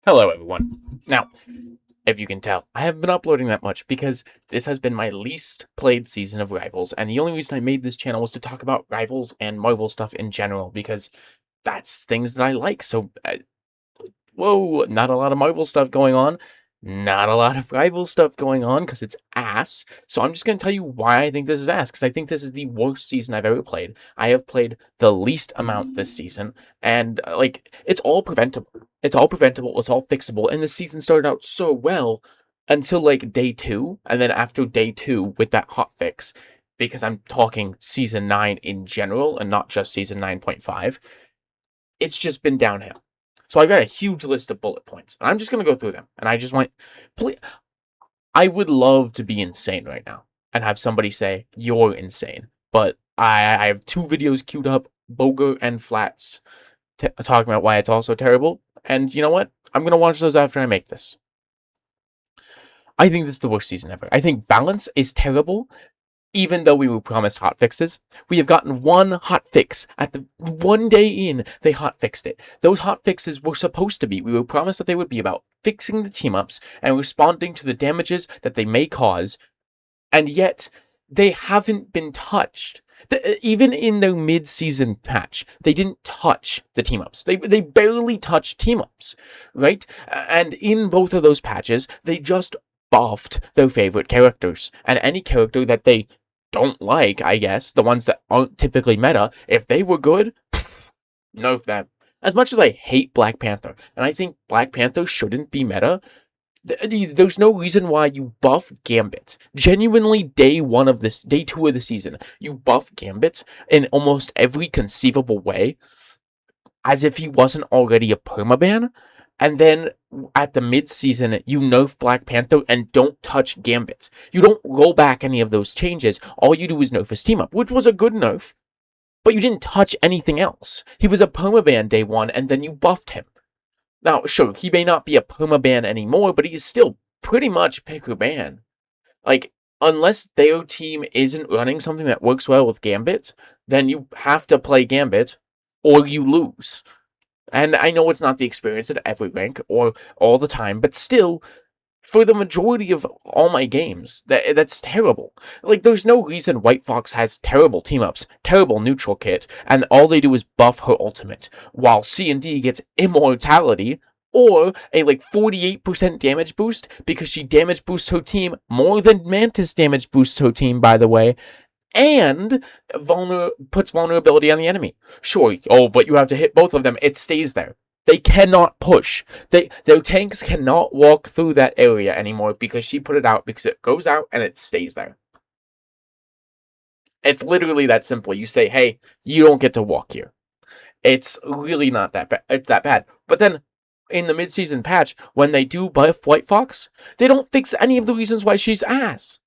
Hello, everyone. Now, if you can tell, I haven't been uploading that much because this has been my least played season of Rivals, and the only reason I made this channel was to talk about Rivals and Marvel stuff in general because that's things that I like. So, whoa, not a lot of Marvel stuff going on, not a lot of Rivals stuff going on because it's ass. So, I'm just going to tell you why I think this is ass because I think this is the worst season I've ever played. I have played the least amount this season, and it's all preventable. It's all preventable, it's all fixable, and the season started out so well until like day 2, and then after day 2 with that hot fix, because I'm talking season 9 in general and not just season 9.5, it's just been downhill. So I got a huge list of bullet points, and I'm just going to go through them, and I just want, please, I would love to be insane right now and have somebody say, you're insane, but I have 2 videos queued up, Boger and Flats, talking about why it's also terrible. And you know what? I'm going to watch those after I make this. I think this is the worst season ever. I think balance is terrible, even though we were promised hot fixes. We have gotten one hot fix. At the one day in, they hot fixed it. Those hot fixes were supposed to be. We were promised that they would be about fixing the team-ups and responding to the damages that they may cause. And yet, they haven't been touched. Even in their mid-season patch, they didn't touch the team-ups. They barely touched team-ups, right? And in both of those patches, they just buffed their favorite characters. And any character that they don't like, I guess, the ones that aren't typically meta, if they were good, nerf them. As much as I hate Black Panther, and I think Black Panther shouldn't be meta, there's no reason why you buff Gambit. Genuinely, day 2 of the season, you buff Gambit in almost every conceivable way, as if he wasn't already a permaban, and then at the mid-season, you nerf Black Panther and don't touch Gambit. You don't roll back any of those changes. All you do is nerf his team up, which was a good nerf, but you didn't touch anything else. He was a permaban day 1, and then you buffed him. Now, sure, he may not be a permaban anymore, but he's still pretty much pick or ban. Like, unless their team isn't running something that works well with Gambit, then you have to play Gambit, or you lose. And I know it's not the experience at every rank, or all the time, but still, for the majority of all my games, that's terrible. Like, there's no reason White Fox has terrible team-ups, terrible neutral kit, and all they do is buff her ultimate, while C&D gets immortality, or a, 48% damage boost, because she damage boosts her team more than Mantis damage boosts her team, by the way, and puts vulnerability on the enemy. Sure, but you have to hit both of them, it stays there. They cannot push. Their tanks cannot walk through that area anymore because she put it out, because it goes out and it stays there. It's literally that simple. You say, hey, you don't get to walk here. It's really not that bad. It's that bad. But then, in the mid-season patch, when they do buff White Fox, they don't fix any of the reasons why she's ass.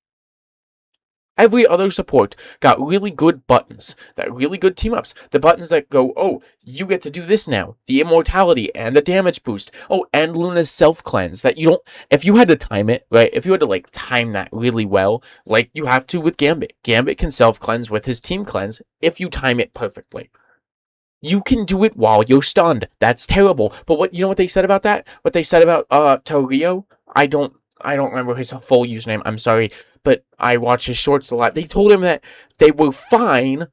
Every other support got really good buttons, that really good team-ups. The buttons that go, oh, you get to do this now. The immortality and the damage boost. Oh, and Luna's self-cleanse that you don't... If you had to time it, right? If you had to, time that really well, like you have to with Gambit. Gambit can self-cleanse with his team cleanse if you time it perfectly. You can do it while you're stunned. That's terrible. But you know what they said about that? What they said about, Torio? I don't remember his full username, I'm sorry, but I watch his shorts a lot. They told him that they were fine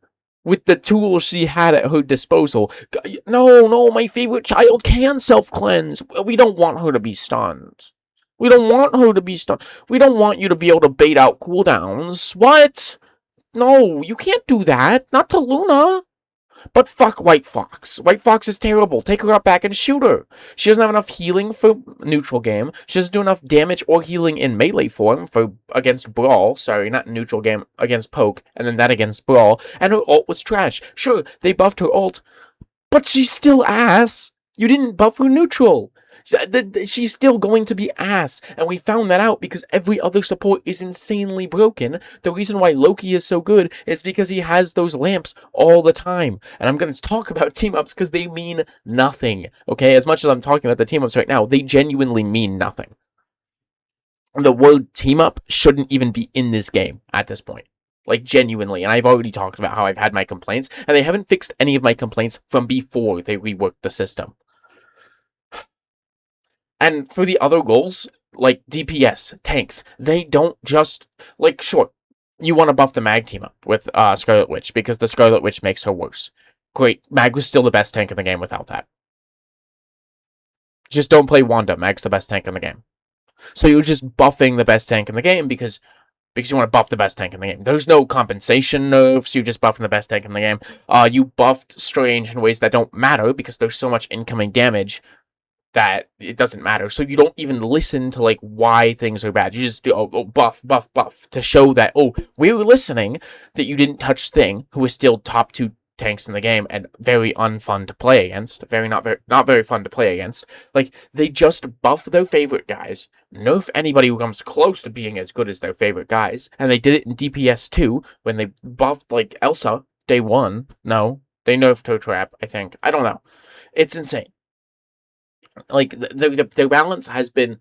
with the tools she had at her disposal. No, my favorite child can self-cleanse. We don't want her to be stunned. We don't want her to be stunned. We don't want you to be able to bait out cooldowns. What? No, you can't do that. Not to Luna. But fuck White Fox. White Fox is terrible. Take her out back and shoot her. She doesn't have enough healing for neutral game. She doesn't do enough damage or healing in melee form for against Brawl. Sorry, not neutral game, against Poke. And then that against Brawl. And her ult was trash. Sure, they buffed her ult. But she's still ass. You didn't buff her neutral. She's still going to be ass, and we found that out because every other support is insanely broken. The reason why Loki is so good is because he has those lamps all the time. And I'm going to talk about team-ups because they mean nothing, okay? As much as I'm talking about the team-ups right now, they genuinely mean nothing. The word team-up shouldn't even be in this game at this point. Genuinely. And I've already talked about how I've had my complaints, and they haven't fixed any of my complaints from before they reworked the system. And for the other goals, like DPS, tanks, they don't just, like, sure, you want to buff the Mag team up with Scarlet Witch, because the Scarlet Witch makes her worse. Great, Mag was still the best tank in the game without that. Just don't play Wanda, Mag's the best tank in the game. So you're just buffing the best tank in the game because you want to buff the best tank in the game. There's no compensation nerfs, you're just buffing the best tank in the game. You buffed Strange in ways that don't matter because there's so much incoming damage that it doesn't matter. So you don't even listen to, like, why things are bad. You just do, buff, buff, buff, to show that, we're listening, that you didn't touch Thing, who is still top 2 tanks in the game and very unfun to play against. Not very fun to play against. Like, they just buff their favorite guys, nerf anybody who comes close to being as good as their favorite guys, and they did it in DPS 2 when they buffed, like, Elsa day 1. No, they nerfed her trap, I think. I don't know. It's insane. Like, their balance has been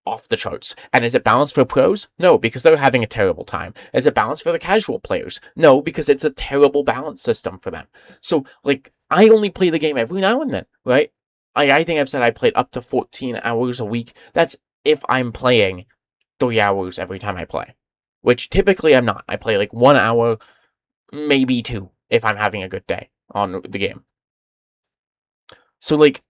off the charts. And is it balanced for pros? No, because they're having a terrible time. Is it balanced for the casual players? No, because it's a terrible balance system for them. So, like, I only play the game every now and then, right? I think I've said I played up to 14 hours a week. That's if I'm playing 3 hours every time I play. Which typically I'm not. I play like 1 hour, maybe 2, if I'm having a good day on the game. So, like,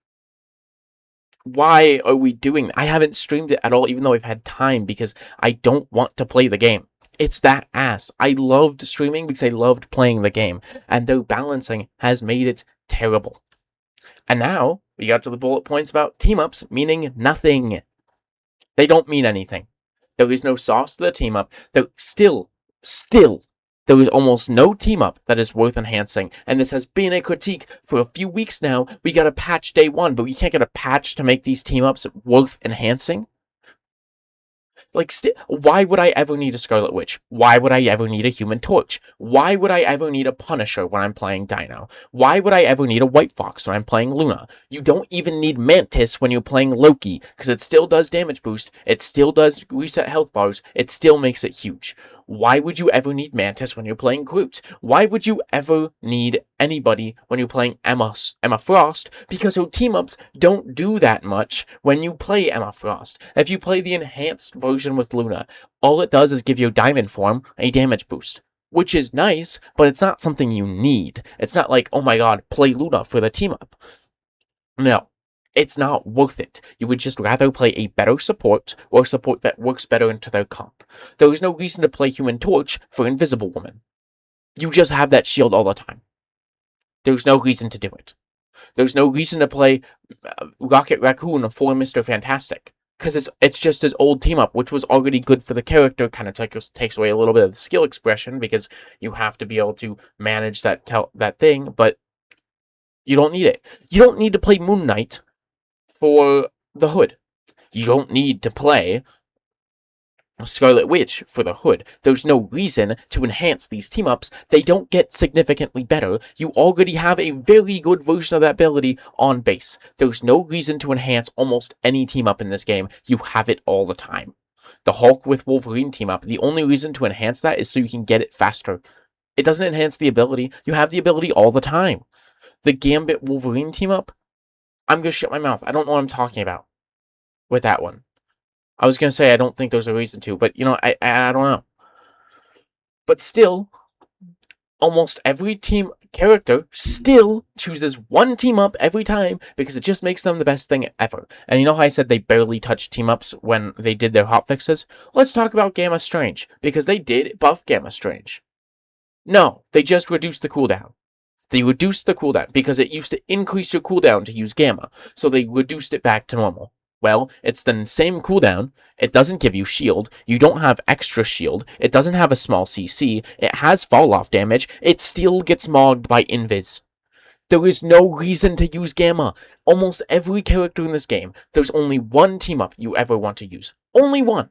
why are we doing that? I haven't streamed it at all, even though I've had time, because I don't want to play the game. It's that ass. I loved streaming because I loved playing the game, and their balancing has made it terrible. And now, we got to the bullet points about team-ups meaning nothing. They don't mean anything. There is no sauce to the team-up. There still, there is almost no team-up that is worth enhancing, and this has been a critique for a few weeks now. We got a patch day 1, but we can't get a patch to make these team-ups worth enhancing? Like, why would I ever need a Scarlet Witch? Why would I ever need a Human Torch? Why would I ever need a Punisher when I'm playing Dino? Why would I ever need a White Fox when I'm playing Luna? You don't even need Mantis when you're playing Loki, because it still does damage boost, it still does reset health bars, it still makes it huge. Why would you ever need Mantis when you're playing Groot? Why would you ever need anybody when you're playing Emma Frost? Because her team-ups don't do that much when you play Emma Frost. If you play the enhanced version with Luna, all it does is give your diamond form a damage boost. Which is nice, but it's not something you need. It's not like, oh my god, play Luna for the team-up. No. It's not worth it. You would just rather play a better support, or support that works better into their comp. There is no reason to play Human Torch for Invisible Woman. You just have that shield all the time. There's no reason to do it. There's no reason to play Rocket Raccoon for Mr. Fantastic, because it's just his old team-up, which was already good for the character. Kind of takes away a little bit of the skill expression, because you have to be able to manage that thing, but you don't need it. You don't need to play Moon Knight for the Hood. You don't need to play Scarlet Witch for the Hood. There's no reason to enhance these team-ups. They don't get significantly better. You already have a very good version of that ability on base. There's no reason to enhance almost any team-up in this game. You have it all the time. The Hulk with Wolverine team-up, the only reason to enhance that is so you can get it faster. It doesn't enhance the ability. You have the ability all the time. The Gambit Wolverine team-up, I'm going to shut my mouth. I don't know what I'm talking about with that one. I was going to say I don't think there's a reason to, but, I don't know. But still, almost every team character still chooses one team-up every time, because it just makes them the best thing ever. And you know how I said they barely touched team-ups when they did their hotfixes? Let's talk about Gamma Strange, because they did buff Gamma Strange. No, they just reduced the cooldown. They reduced the cooldown because it used to increase your cooldown to use Gamma, so they reduced it back to normal. Well, it's the same cooldown, it doesn't give you shield, you don't have extra shield, it doesn't have a small CC, it has fall-off damage, it still gets mogged by invis. There is no reason to use Gamma. Almost every character in this game, there's only one team-up you ever want to use. Only one.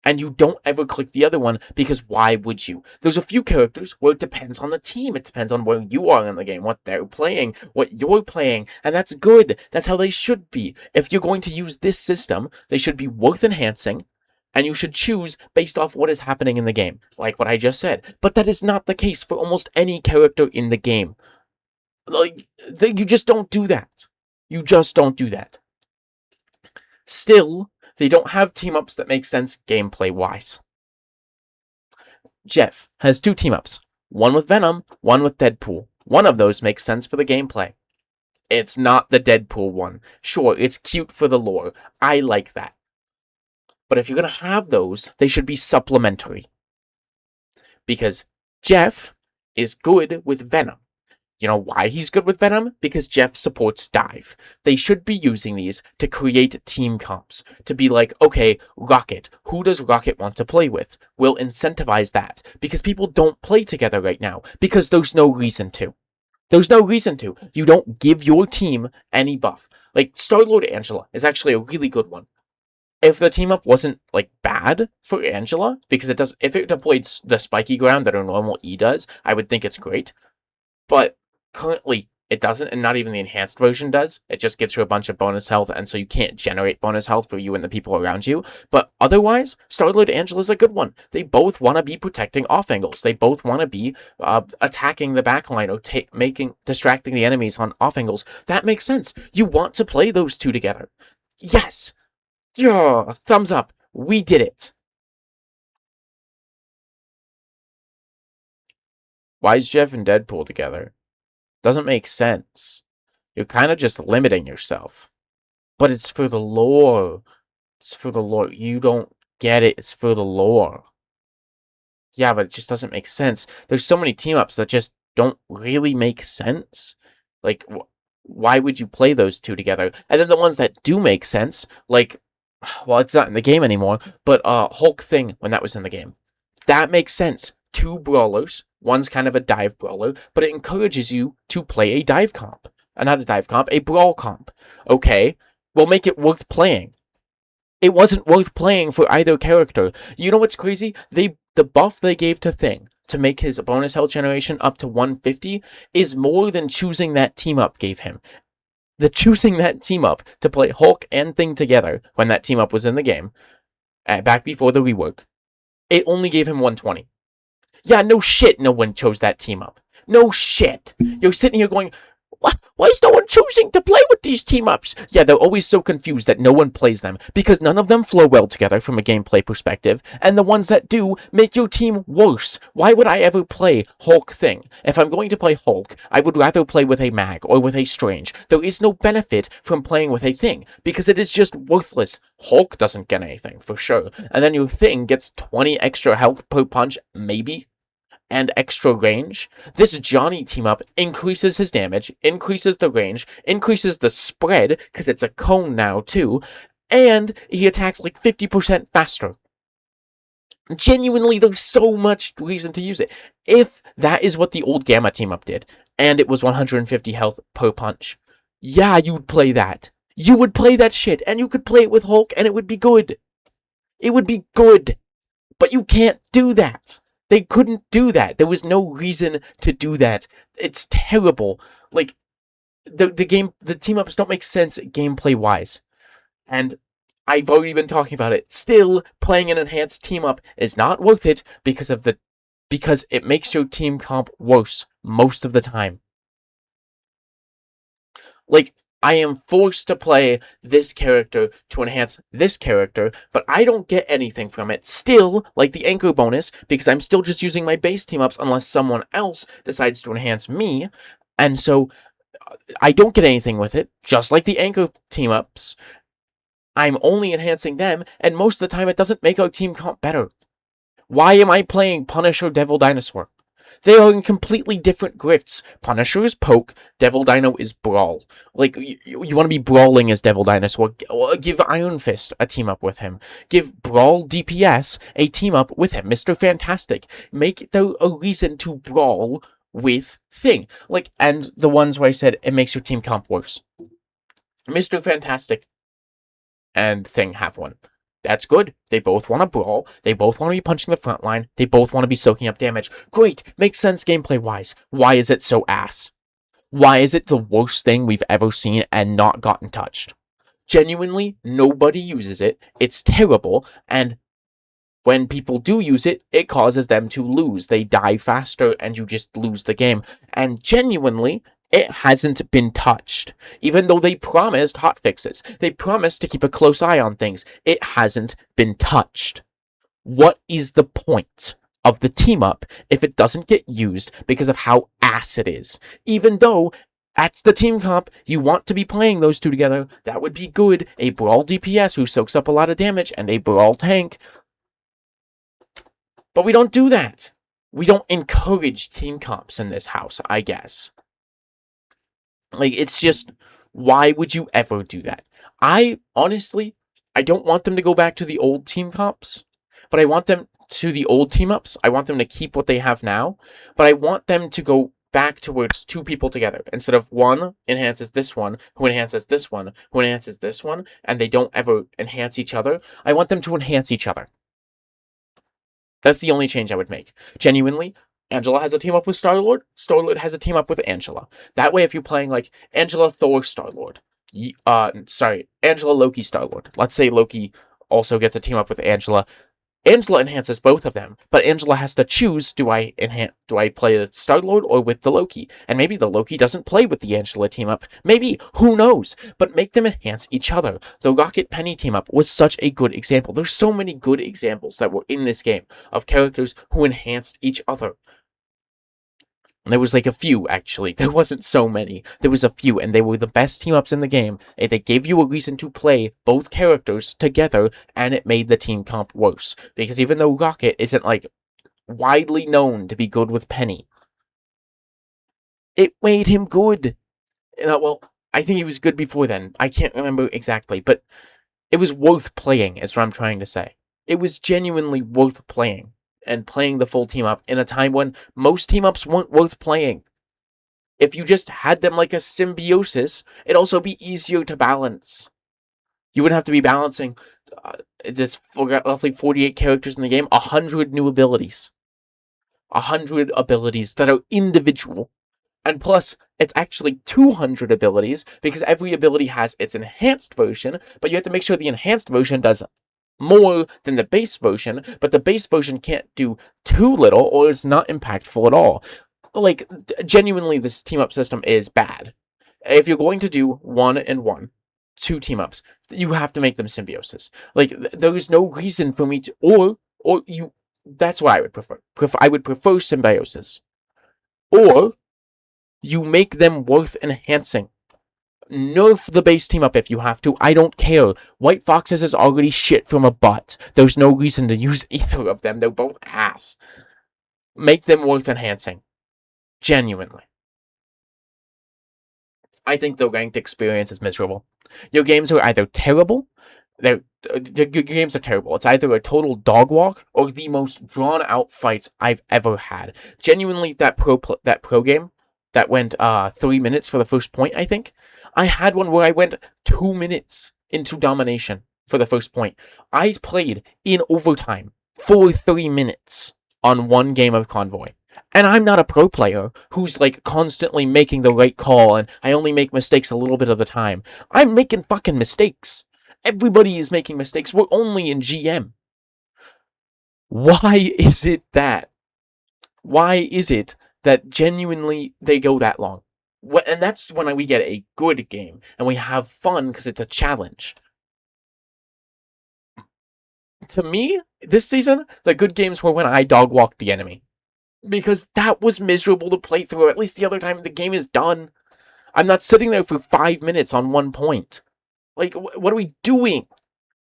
And you don't ever click the other one, because why would you? There's a few characters where it depends on the team. It depends on where you are in the game, what they're playing, what you're playing, and that's good. That's how they should be. If you're going to use this system, they should be worth enhancing, and you should choose based off what is happening in the game, like what I just said. But that is not the case for almost any character in the game. Like, you just don't do that. You just don't do that. Still, they don't have team-ups that make sense gameplay-wise. Jeff has 2 team-ups. One with Venom, one with Deadpool. One of those makes sense for the gameplay. It's not the Deadpool one. Sure, it's cute for the lore. I like that. But if you're going to have those, they should be supplementary. Because Jeff is good with Venom. You know why he's good with Venom? Because Jeff supports Dive. They should be using these to create team comps. To be like, okay, Rocket. Who does Rocket want to play with? We'll incentivize that. Because people don't play together right now. Because there's no reason to. There's no reason to. You don't give your team any buff. Like, Star-Lord Angela is actually a really good one. If the team up wasn't, like, bad for Angela, because it does, if it deployed the spiky ground that a normal E does, I would think it's great. But currently, it doesn't, and not even the enhanced version does. It just gives her a bunch of bonus health, and so you can't generate bonus health for you and the people around you. But otherwise, Star-Lord Angela's a good one. They both want to be protecting off angles. They both want to be attacking the backline or distracting the enemies on off angles. That makes sense. You want to play those two together. Yes! Yeah, thumbs up. We did it. Why is Jeff and Deadpool together? Doesn't make sense. You're kind of just limiting yourself. But it's for the lore. It's for the lore. You don't get it. It's for the lore. Yeah, but it just doesn't make sense. There's so many team-ups that just don't really make sense. Like, why would you play those two together? And then the ones that do make sense, like, well, it's not in the game anymore, but Hulk Thing, when that was in the game. That makes sense. 2 brawlers. One's kind of a dive brawler, but it encourages you to play a dive comp. Not a dive comp, a brawl comp. Okay, we'll make it worth playing. It wasn't worth playing for either character. You know what's crazy? The buff they gave to Thing to make his bonus health generation up to 150 is more than choosing that team up gave him. The choosing that team up to play Hulk and Thing together when that team up was in the game, back before the rework, it only gave him 120. Yeah, no shit no one chose that team up. No shit. You're sitting here going, what? Why is no one choosing to play with these team-ups? Yeah, they're always so confused that no one plays them, because none of them flow well together from a gameplay perspective, and the ones that do make your team worse. Why would I ever play Hulk Thing? If I'm going to play Hulk, I would rather play with a Mag or with a Strange. There is no benefit from playing with a Thing, because it is just worthless. Hulk doesn't get anything, for sure, and then your Thing gets 20 extra health per punch, maybe? And extra range. This Johnny team-up increases his damage, increases the range, increases the spread, because it's a cone now, too, and he attacks like 50% faster. Genuinely, there's so much reason to use it. If that is what the old Gamma team-up did, and it was 150 health per punch, yeah, you'd play that. You would play that shit, and you could play it with Hulk, and it would be good. It would be good. But you can't do that. They couldn't do that. There was no reason to do that. It's terrible. Like, the team-ups don't make sense gameplay-wise. And I've already been talking about it. Still, playing an enhanced team-up is not worth it because it makes your team comp worse most of the time. Like, I am forced to play this character to enhance this character, but I don't get anything from it. Still, like the anchor bonus, because I'm still just using my base team-ups unless someone else decides to enhance me, and so I don't get anything with it, just like the anchor team-ups. I'm only enhancing them, and most of the time it doesn't make our team comp better. Why am I playing Punisher Devil Dinosaur? They are in completely different grifts. Punisher is poke, Devil Dino is brawl. Like, you want to be brawling as Devil Dinosaur, give Iron Fist a team-up with him. Give Brawl DPS a team-up with him. Mr. Fantastic. Make there a reason to brawl with Thing. Like, and the ones where I said it makes your team comp worse. Mr. Fantastic and Thing have one. That's good. They both want to brawl. They both want to be punching the front line. They both want to be soaking up damage. Great. Makes sense gameplay-wise. Why is it so ass? Why is it the worst thing we've ever seen and not gotten touched? Genuinely, nobody uses it. It's terrible. And when people do use it, it causes them to lose. They die faster and you just lose the game. And genuinely, It hasn't been touched. Even though they promised hotfixes, they promised to keep a close eye on things, it hasn't been touched. What is the point of the team up if it doesn't get used because of how ass it is? Even though that's the team comp, you want to be playing those two together, that would be good. A brawl DPS who soaks up a lot of damage and a brawl tank. But we don't do that. We don't encourage team comps in this house, I guess. Like, it's just, why would you ever do that? I don't want them to go back to the old team comps, but I want them to the old team ups. I want them to keep what they have now, but I want them to go back to where it's two people together instead of one enhances this one, who enhances this one, who enhances this one, and they don't ever enhance each other. I want them to enhance each other. That's the only change I would make. Genuinely, Angela has a team up with Star-Lord. Star-Lord has a team up with Angela. That way, if you're playing like Angela, Thor, Star-Lord, Angela, Loki, Star-Lord. Let's say Loki also gets a team up with Angela. Angela enhances both of them, but Angela has to choose, do I play the Star-Lord or with the Loki? And maybe the Loki doesn't play with the Angela team-up. Maybe, who knows? But make them enhance each other. The Rocket Penny team-up was such a good example. There's so many good examples that were in this game of characters who enhanced each other. There was like a few, actually. There wasn't so many. There was a few, and they were the best team-ups in the game. They gave you a reason to play both characters together, and it made the team comp worse. Because even though Rocket isn't, like, widely known to be good with Penny, it made him good. Well, I think he was good before then. I can't remember exactly, but it was worth playing, is what I'm trying to say. It was genuinely worth playing. And playing the full team up in a time when most team ups weren't worth playing. If you just had them like a symbiosis, it'd also be easier to balance. You wouldn't have to be balancing this roughly 48 characters in the game, 100 new abilities. 100 abilities that are individual. And plus, it's actually 200 abilities because every ability has its enhanced version, but you have to make sure the enhanced version does more than the base version, but the base version can't do too little or it's not impactful at all. Like, genuinely, this team-up system is bad. If you're going to do 1-1, 2 team-ups, you have to make them symbiosis. Like, there is no reason for me to, that's what I would prefer. I would prefer symbiosis. Or, you make them worth enhancing. Nerf the base team up if you have to. I don't care. White Foxes is already shit from a butt. There's no reason to use either of them. They're both ass. Make them worth enhancing. Genuinely. I think the ranked experience is miserable. Your games are either terrible. Your games are terrible. It's either a total dog walk or the most drawn out fights I've ever had. Genuinely, that pro game that went 3 minutes for the first point, I think. I had one where I went 2 minutes into domination for the first point. I played in overtime for 3 minutes on one game of Convoy. And I'm not a pro player who's like constantly making the right call and I only make mistakes a little bit of the time. I'm making fucking mistakes. Everybody is making mistakes. We're only in GM. Why is it that? Why is it that genuinely they go that long? And that's when we get a good game, and we have fun because it's a challenge. To me, this season, the good games were when I dog-walked the enemy. Because that was miserable to play through. At least the other time the game is done. I'm not sitting there for 5 minutes on one point. Like, what are we doing?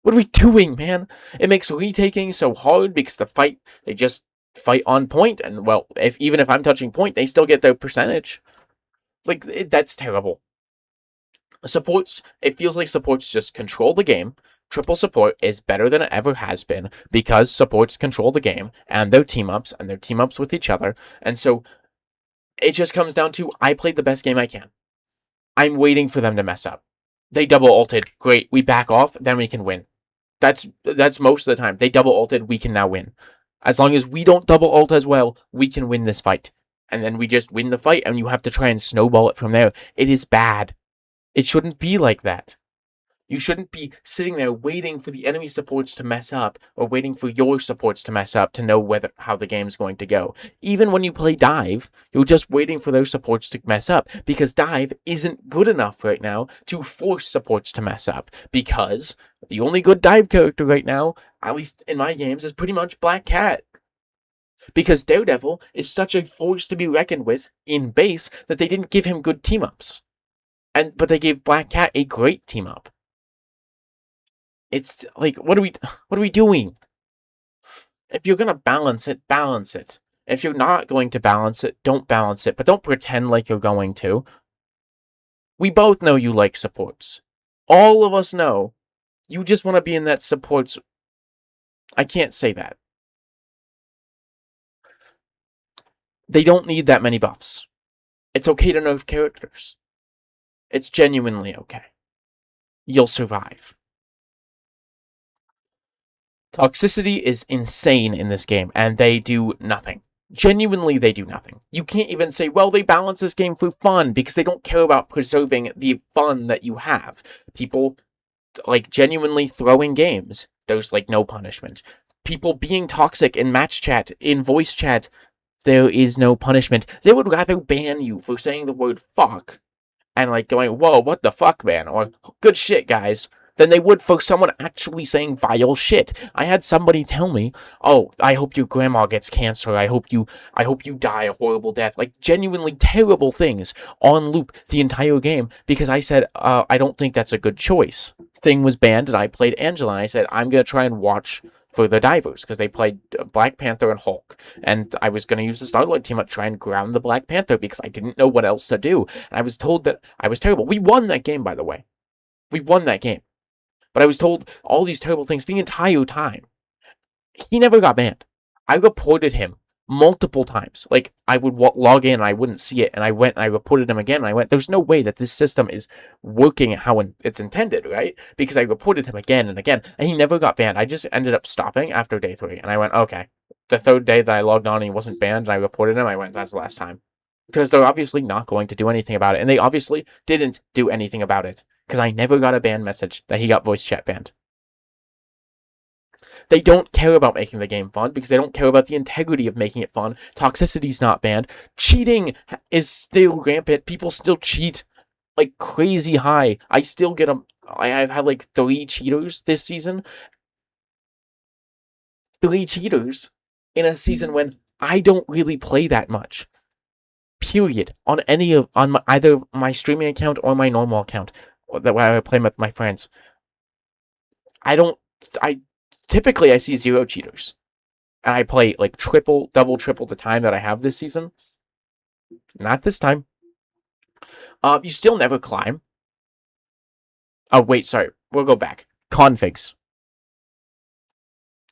What are we doing, man? It makes retaking so hard because they just fight on point, and well, even if I'm touching point, they still get their percentage. Like, that's terrible. Supports, it feels like supports just control the game. Triple support is better than it ever has been because supports control the game and their team-ups and their team-ups with each other. And so it just comes down to, I played the best game I can. I'm waiting for them to mess up. They double ulted. Great. We back off. Then we can win. That's most of the time. They double ulted. We can now win. As long as we don't double ult as well, we can win this fight. And then we just win the fight, and you have to try and snowball it from there. It is bad. It shouldn't be like that. You shouldn't be sitting there waiting for the enemy supports to mess up or waiting for your supports to mess up to know how the game's going to go. Even when you play dive, you're just waiting for those supports to mess up because dive isn't good enough right now to force supports to mess up because the only good dive character right now, at least in my games, is pretty much Black Cat. Because Daredevil is such a force to be reckoned with in base that they didn't give him good team-ups. But they gave Black Cat a great team-up. It's like, what are we doing? If you're gonna balance it, balance it. If you're not going to balance it, don't balance it. But don't pretend like you're going to. We both know you like supports. All of us know you just want to be in that supports. I can't say that. They don't need that many buffs. It's okay to nerf characters. It's genuinely okay. You'll survive. Toxicity is insane in this game, and they do nothing. Genuinely, they do nothing. You can't even say, well, they balance this game for fun, because they don't care about preserving the fun that you have. People, like, genuinely throwing games, there's, like, no punishment. People being toxic in match chat, in voice chat, there is no punishment. They would rather ban you for saying the word fuck, and, like, going, whoa, what the fuck, man, or good shit, guys, than they would for someone actually saying vile shit. I had somebody tell me, oh, I hope your grandma gets cancer, I hope you die a horrible death, like genuinely terrible things on loop the entire game, because I said, I don't think that's a good choice. Thing was banned, and I played Angela, and I said, I'm gonna try and watch for the divers, because they played Black Panther and Hulk, and I was going to use the Star-Lord team up to try and ground the Black Panther, because I didn't know what else to do, and I was told that I was terrible. We won that game, by the way. We won that game. But I was told all these terrible things the entire time. He never got banned. I reported him multiple times. Like, I would log in and I wouldn't see it, and I went and I reported him again, and I went, there's no way that this system is working how it's intended, right? Because I reported him again and again, and he never got banned. I just ended up stopping after day 3, and I went, okay. The third day that I logged on and he wasn't banned and I reported him, I went, that's the last time. Because they're obviously not going to do anything about it, and they obviously didn't do anything about it. Because I never got a ban message that he got voice chat banned. They don't care about making the game fun because they don't care about the integrity of making it fun. Toxicity's not banned. Cheating is still rampant. People still cheat like crazy high. I still get them. I've had like 3 cheaters this season. 3 cheaters in a season when I don't really play that much. Period. On either my streaming account or my normal account. That way I play with my friends. Typically I see 0 cheaters. And I play like double, triple the time that I have this season. Not this time. You still never climb. Oh, wait, sorry. We'll go back. Configs.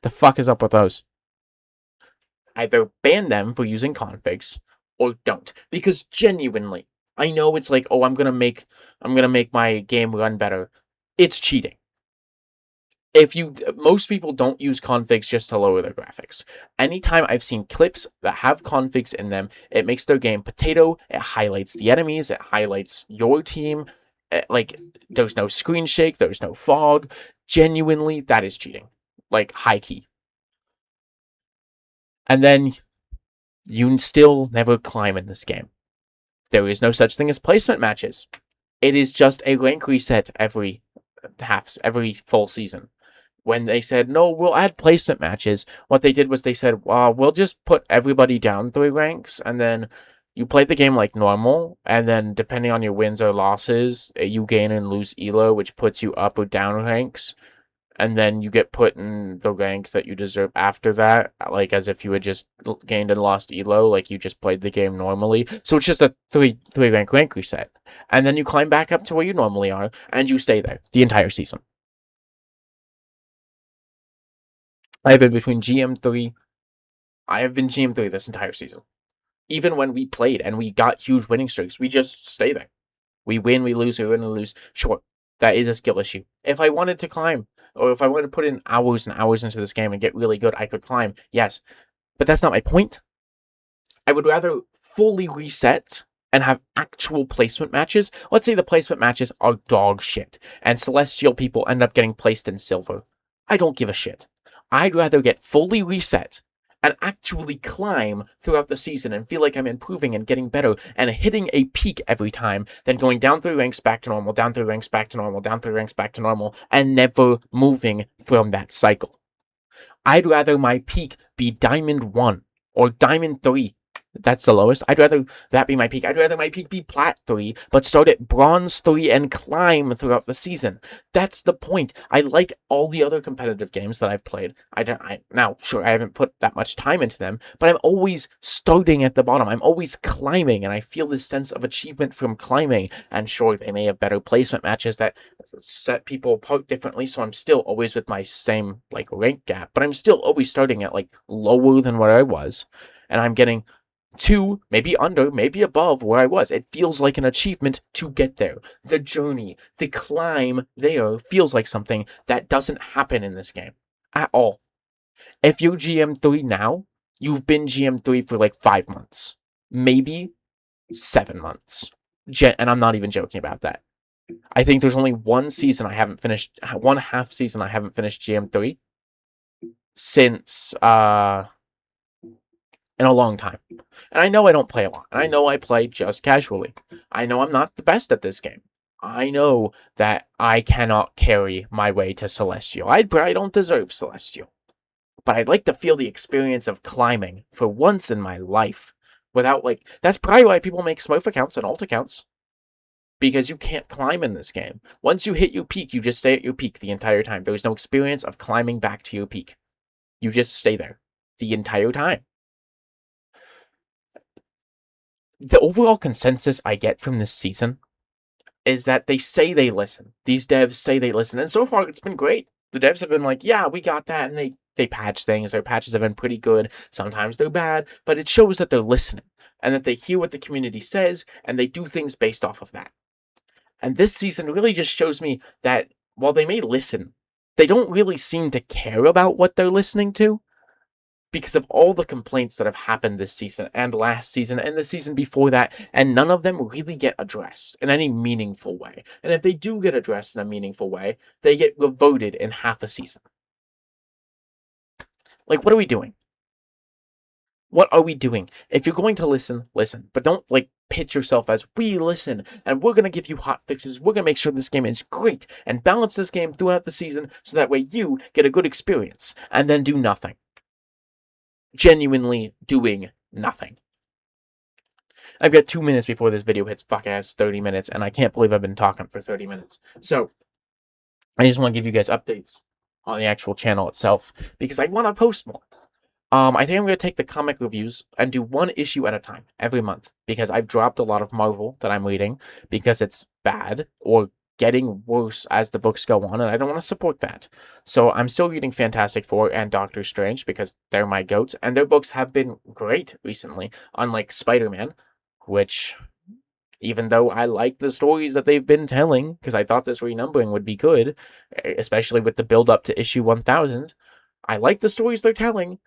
The fuck is up with those? Either ban them for using configs or don't. Because genuinely, I know it's like, oh, I'm gonna make my game run better. It's cheating. Most people don't use configs just to lower their graphics. Anytime I've seen clips that have configs in them, it makes their game potato, it highlights the enemies, it highlights your team, like, there's no screen shake, there's no fog. Genuinely, that is cheating. Like, high key. And then, you still never climb in this game. There is no such thing as placement matches. It is just a rank reset every full season. When they said, no, we'll add placement matches, what they did was they said, we'll just put everybody down 3 ranks, and then you play the game like normal, and then depending on your wins or losses, you gain and lose elo, which puts you up or down ranks, and then you get put in the rank that you deserve after that, like as if you had just gained and lost elo, like you just played the game normally. So it's just a 3 rank reset. And then you climb back up to where you normally are, and you stay there the entire season. I have been GM3 this entire season. Even when we played and we got huge winning streaks, we just stay there. We win, we lose, we win, we lose. Sure, that is a skill issue. If I wanted to climb, or if I wanted to put in hours and hours into this game and get really good, I could climb, yes. But that's not my point. I would rather fully reset and have actual placement matches, let's say the placement matches are dog shit, and Celestial people end up getting placed in silver. I don't give a shit. I'd rather get fully reset and actually climb throughout the season and feel like I'm improving and getting better and hitting a peak every time than going down 3 ranks back to normal, down 3 ranks back to normal, down 3 ranks back to normal, and never moving from that cycle. I'd rather my peak be Diamond 1 or Diamond 3. That's the lowest. I'd rather that be my peak. I'd rather my peak be Plat 3, but start at Bronze 3 and climb throughout the season. That's the point. I like all the other competitive games that I've played. Now, sure, I haven't put that much time into them, but I'm always starting at the bottom. I'm always climbing, and I feel this sense of achievement from climbing. And sure, they may have better placement matches that set people apart differently, so I'm still always with my same, like, rank gap, but I'm still always starting at, like, lower than where I was, and I'm getting to, maybe under, maybe above where I was. It feels like an achievement to get there. The journey, the climb there feels like something that doesn't happen in this game at all. If you're GM3 now, you've been GM3 for like 5 months, maybe 7 months. And I'm not even joking about that. I think there's only one season I haven't finished, one half season I haven't finished GM3 since, in a long time. And I know I don't play a lot. And I know I play just casually. I know I'm not the best at this game. I know that I cannot carry my way to Celestial. I don't deserve Celestial. But I'd like to feel the experience of climbing for once in my life. Without, like, that's probably why people make Smurf accounts and alt accounts. Because you can't climb in this game. Once you hit your peak, you just stay at your peak the entire time. There's no experience of climbing back to your peak. You just stay there the entire time. The overall consensus I get from this season is that they say they listen. These devs say they listen, and so far it's been great. The devs have been like, yeah, we got that, and they patch things. Their patches have been pretty good. Sometimes they're bad, but it shows that they're listening, and that they hear what the community says, and they do things based off of that. And this season really just shows me that while they may listen, they don't really seem to care about what they're listening to, because of all the complaints that have happened this season and last season and the season before that, and none of them really get addressed in any meaningful way. And if they do get addressed in a meaningful way, they get reverted in half a season. Like, what are we doing? What are we doing? If you're going to listen, listen. But don't, like, pitch yourself as, we listen, and we're going to give you hot fixes. We're going to make sure this game is great, and balance this game throughout the season so that way you get a good experience, and then do nothing. Genuinely doing nothing. I've got 2 minutes before this video hits fuck-ass 30 minutes, and I can't believe I've been talking for 30 minutes. So, I just want to give you guys updates on the actual channel itself, because I want to post more. I think I'm going to take the comic reviews and do one issue at a time every month, because I've dropped a lot of Marvel that I'm reading because it's bad or getting worse as the books go on, and I don't want to support that. So I'm still reading Fantastic Four and Doctor Strange because they're my goats, and their books have been great recently, unlike Spider-Man, which, even though I like the stories that they've been telling, because I thought this renumbering would be good, especially with the build-up to issue 1000, I like the stories they're telling,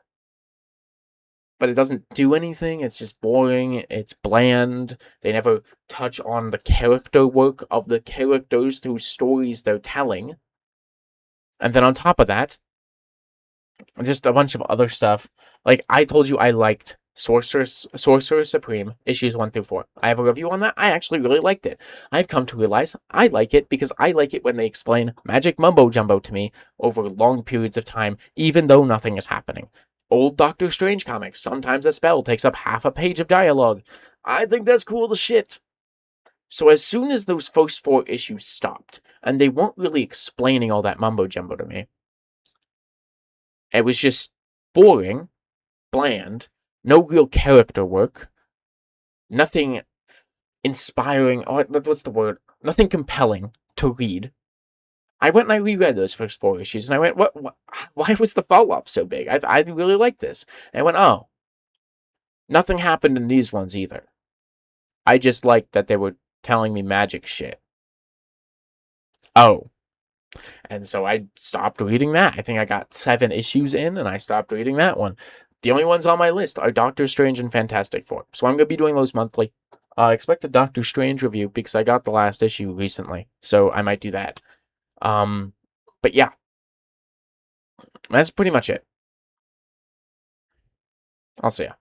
but it doesn't do anything. It's just boring. It's bland. They never touch on the character work of the characters whose stories they're telling. And then on top of that, just a bunch of other stuff. Like, I told you I liked Sorcerer Supreme, issues 1 through 4. I have a review on that. I actually really liked it. I've come to realize I like it because I like it when they explain magic mumbo-jumbo to me over long periods of time, even though nothing is happening. Old Doctor Strange comics, sometimes a spell takes up half a page of dialogue. I think that's cool as shit. So as soon as those first 4 issues stopped, and they weren't really explaining all that mumbo-jumbo to me, it was just boring, bland, no real character work, nothing inspiring, what's the word? Nothing compelling to read. I went and I reread those first 4 issues, and I went, what why was the follow-up so big? I really like this. And I went, oh, nothing happened in these ones either. I just liked that they were telling me magic shit. Oh. And so I stopped reading that. I think I got 7 issues in, and I stopped reading that one. The only ones on my list are Doctor Strange and Fantastic Four. So I'm going to be doing those monthly. Expect a Doctor Strange review because I got the last issue recently, so I might do that. But yeah, that's pretty much it. I'll see ya.